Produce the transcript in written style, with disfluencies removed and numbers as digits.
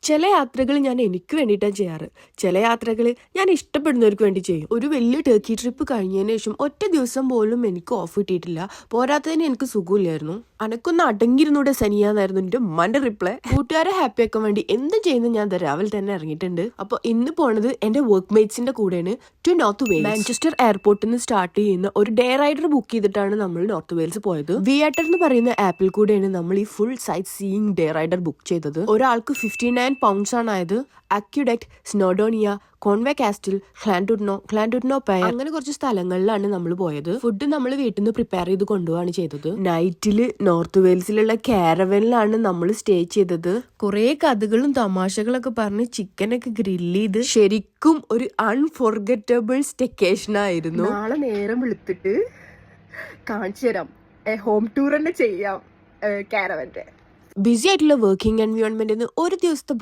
ചില യാത്രകൾ ഞാൻ എനിക്ക് വേണ്ടിയിട്ടാണ് ചെയ്യാറ്. ചില യാത്രകൾ ഞാൻ ഇഷ്ടപ്പെടുന്നവർക്ക് വേണ്ടി ചെയ്യും. ഒരു വലിയ ടർക്കി ട്രിപ്പ് കഴിഞ്ഞതിന് ശേഷം ഒറ്റ ദിവസം പോലും എനിക്ക് ഓഫ് കിട്ടിയിട്ടില്ല. പോരാത്തതിന് എനിക്ക് സുഖമില്ലായിരുന്നു. അനക്കൊന്ന് അടങ്ങിയിരുന്നൂടെ സനിയാന്നായിരുന്നു എൻ്റെ ഉമ്മാന്റെ റിപ്ലൈ. കൂട്ടുകാരെ ഹാപ്പി ആക്കാൻ വേണ്ടി എന്ത് ചെയ്യുന്നത് ഞാൻ രാവിലെ തന്നെ ഇറങ്ങിയിട്ടുണ്ട്. അപ്പോൾ ഇന്ന് പോണത് എൻ്റെ വർക്ക് മേറ്റ്സിന്റെ കൂടെയാണ് ടു നോർത്ത് വെയിൽസ്. മാഞ്ചസ്റ്റർ എയർപോർട്ടിൽ നിന്ന് സ്റ്റാർട്ട് ചെയ്യുന്ന ഒരു ഡേ റൈഡർ ബുക്ക് ചെയ്തിട്ടാണ് നമ്മൾ നോർത്ത് വെയിൽസ് പോയത്. വിയാട്ടർ എന്ന് പറയുന്ന ആപ്പിൽ കൂടെയാണ് നമ്മൾ ഈ full sightseeing day rider book ചെയ്തത്. ഒരാൾക്ക് 59 pounds ആണ് ആയത്. അക്യുഡക്ട്, സ്നോഡോണിയ, കോൺവേ കാസ്റ്റിൽ, ക്ലാൻഡുഡ്നോ പയർ അങ്ങനെ കുറച്ച് സ്ഥലങ്ങളിലാണ് നമ്മൾ പോയത്. ഫുഡ് നമ്മൾ വീട്ടിൽ നിന്ന് പ്രിപ്പയർ ചെയ്ത് കൊണ്ടുപോവാണ് ചെയ്തത്. നൈറ്റില് നോർത്ത് വെയിൽസിലുള്ള കാരവനിലാണ് നമ്മൾ സ്റ്റേ ചെയ്തത്. കുറെ കഥകളും തമാശകളൊക്കെ പറഞ്ഞ് ചിക്കനൊക്കെ ഗ്രില്ല് ചെയ്ത് ശരിക്കും ഒരു അൺഫോർഗറ്റബിൾ സ്റ്റെക്കേഷൻ ആയിരുന്നു. നാളെ നേരം വെളുത്തിട്ട് കാണിച്ചു തരാം, ഹോം ടൂർ തന്നെ ചെയ്യാം കാരവന്റെ. ബിസി ആയിട്ടുള്ള വർക്കിംഗ് എൻവയോൺമെന്റിന് ഒരു ദിവസത്തെ